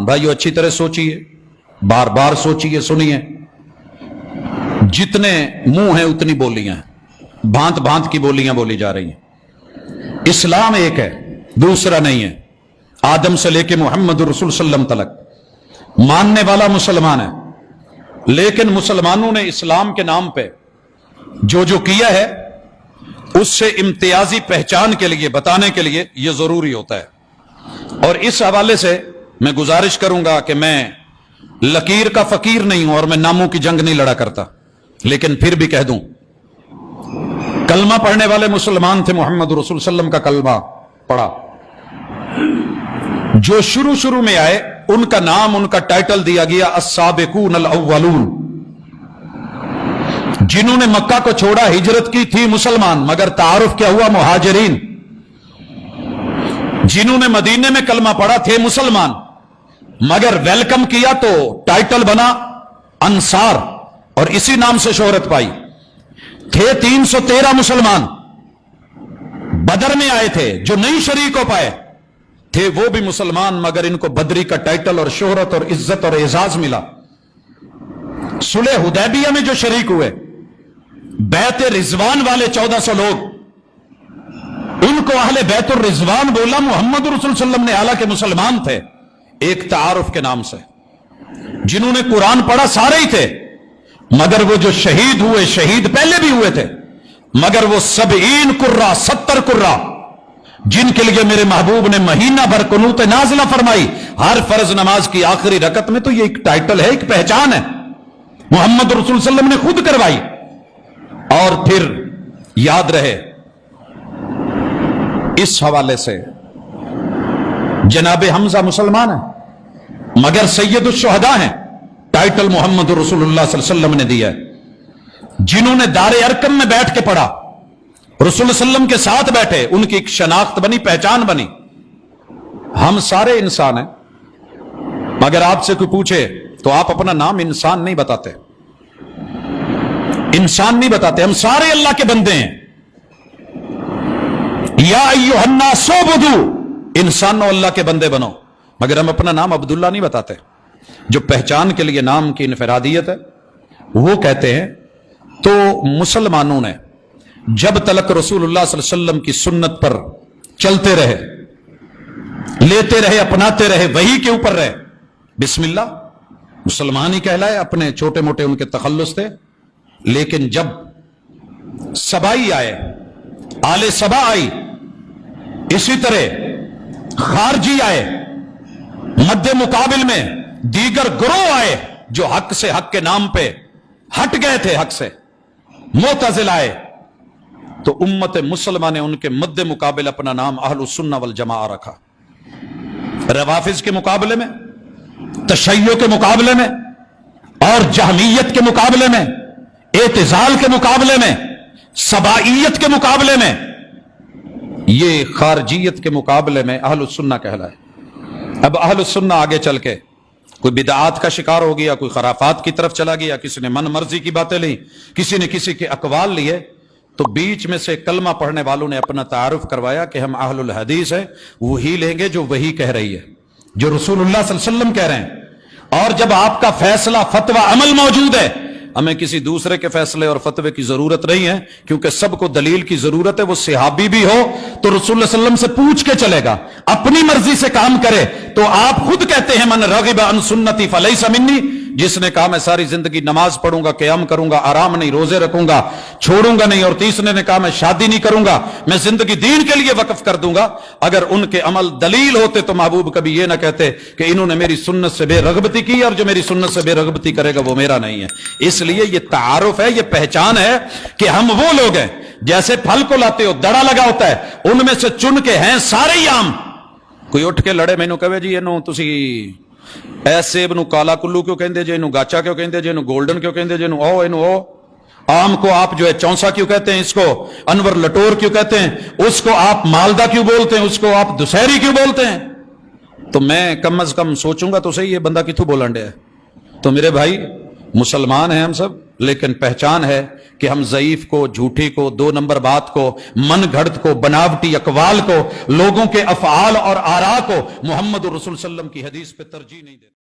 भाइयों अच्छी तरह सोचिए, बार बार सोचिए, सुनिए। जितने मुंह हैं उतनी बोलियां हैं, भांत भांत की बोलियां बोली जा रही हैं। इस्लाम एक है, दूसरा नहीं है। आदम से लेके मोहम्मद रसूल सल्लम तलक मानने वाला मुसलमान है, लेकिन मुसलमानों ने इस्लाम के नाम पे जो जो किया है उससे इम्तियाजी पहचान के लिए बताने के लिए यह जरूरी होता है। और इस हवाले से मैं गुजारिश करूंगा कि मैं लकीर का फकीर नहीं हूं और मैं नामों की जंग नहीं लड़ा करता, लेकिन फिर भी कह दूं, कलमा पढ़ने वाले मुसलमान थे, मोहम्मद रसूल सल्लम का कलमा पढ़ा। जो शुरू शुरू में आए उनका नाम, उनका टाइटल दिया गया अस्साबिकून अल अव्वलून। जिन्होंने मक्का को छोड़ा, हिजरत की थी मुसलमान, मगर तारुफ क्या हुआ मुहाजिरीन। जिन्होंने मदीने में कलमा पढ़ा थे मुसलमान, मगर वेलकम किया तो टाइटल बना अंसार और इसी नाम से शोहरत पाई। थे 313 मुसलमान, बदर में आए थे, जो नहीं शरीक हो पाए थे वो भी मुसलमान, मगर इनको बदरी का टाइटल और शोहरत और इज्जत और एजाज मिला। सुलह हुदैबिया में जो शरीक हुए, बैत रिजवान वाले 1400 लोग, उनको अहले बैतुर रिजवान बोला। मोहम्मद रसूल सल्लम ने, हालांकि मुसलमान थे, एक तारुफ के नाम से। जिन्होंने कुरान पढ़ा सारे ही थे, मगर वो जो शहीद हुए, शहीद पहले भी हुए थे, मगर वो 70 कुर्रा, 70 कुर्रा, जिनके लिए मेरे महबूब ने महीना भर कुनूत नाज़िला फरमाई, हर फर्ज नमाज की आखिरी रकत में। तो ये एक टाइटल है, एक पहचान है, मोहम्मद रसूल सल्लम ने खुद करवाई। और फिर याद रहे, इस हवाले से जनाब हमजा मुसलमान है, मगर सैयदुश शुहदा हैं, टाइटल मोहम्मद रसूलुल्लाह सल्लल्लाहु अलैहि वसल्लम ने दिया है। जिन्होंने दारे अरकम में बैठ के पढ़ा, रसूल सल्लम के साथ बैठे, उनकी एक शनाख्त बनी, पहचान बनी। हम सारे इंसान हैं, मगर आपसे कोई पूछे तो आप अपना नाम इंसान नहीं बताते, इंसान नहीं बताते। हम सारे अल्लाह के बंदे हैं। या अय्युहन्नास उबुदू, इंसानों अल्लाह के बंदे बनो, मगर हम अपना नाम अब्दुल्ला नहीं बताते। जो पहचान के लिए नाम की इनफरादियत है वो कहते हैं। तो मुसलमानों ने जब तलक रसूलुल्लाह सल्लल्लाहु अलैहि वसल्लम की सुन्नत पर चलते रहे, लेते रहे, अपनाते रहे, वही के ऊपर रहे, बिस्मिल्लाह, मुसलमान ही कहलाए। अपने छोटे मोटे उनके तखल्लुस थे, लेकिन जब सबाई आए, आले सबा आई, इसी तरह खारजी आए, मध्य मुकाबिल में दीगर ग्रोह आए जो हक से, हक के नाम पे हट गए थे, हक से मुतज़िला आए, तो उम्मत मुसलमान ने उनके मध्य मुकाबिल अपना नाम अहलुस सुन्ना वल जमाआ रखा। रवाफिज के मुकाबले में, तशय्यो के मुकाबले में, और जहमियत के मुकाबले में, एतिजाल के मुकाबले में, सबाइयत के मुकाबले में, ये खारजियत के मुकाबले में अहलुस सुन्ना कहलाए। अब अहलुस सुन्ना आगे चल के कोई बिदआत का शिकार हो गया, कोई खराफात की तरफ चला गया, किसी ने मन मर्जी की बातें ली, किसी ने किसी के अकवाल लिए, तो बीच में से कलमा पढ़ने वालों ने अपना तारुफ करवाया कि हम अहलुल हदीस है, वही लेंगे जो वही कह रही है, जो रसूलुल्लाह सल्लल्लाहु अलैहि वसल्लम कह रहे हैं। और जब आपका फैसला, फतवा, अमल मौजूद है, हमें किसी दूसरे के फैसले और फतवे की जरूरत नहीं है, क्योंकि सबको दलील की जरूरत है। वो सहाबी भी हो तो रसूल सल्लल्लाहु अलैहि वसल्लम से पूछ के चलेगा, अपनी मर्जी से काम करे तो आप खुद कहते हैं मन रगिब अन सुन्नती फलैसा मिन्नी। जिसने कहा मैं सारी जिंदगी नमाज पढ़ूंगा, क़याम करूंगा, आराम नहीं, रोजे रखूंगा, छोड़ूंगा नहीं, और तीसरे ने कहा मैं शादी नहीं करूंगा, मैं जिंदगी दीन के लिए वक्फ कर दूंगा, अगर उनके अमल दलील होते तो महबूब कभी ये ना कहते कि इन्होंने मेरी सुन्नत से बेरगबती की, और जो मेरी सुन्नत से बेरगबती करेगा वो मेरा नहीं है। इसलिए ये तारुफ है, ये पहचान है कि हम वो लोग हैं, जैसे फल को लाते हो, दड़ा लगा होता है, उनमें से चुन के हैं सारे ही आम। कोई उठ के लड़े, मैनू कहे जी इनू तुसी ऐ सेब नू काला कुल्लू क्यों कहते जे, इनू गाचा क्यों कहते जे, इनू गोल्डन क्यों कहते जे, इनू ओ आम को आप जो है चौंसा क्यों कहते हैं, इसको अनवर लटोर क्यों कहते हैं, उसको आप मालदा क्यों बोलते हैं, उसको आप दुसहरी क्यों बोलते हैं। तो मैं कम अज कम सोचूंगा तो सही, ये बंदा किथों बोलन डे है। तो मेरे भाई मुसलमान हैं हम सब, لیکن پہچان ہے کہ ہم ضعیف کو، جھوٹی کو، 2 نمبر بات کو، من گھڑت کو، بناوٹی اقوال کو، لوگوں کے افعال اور آراء کو محمد رسول صلی اللہ علیہ وسلم کی حدیث پہ ترجیح نہیں دیتے.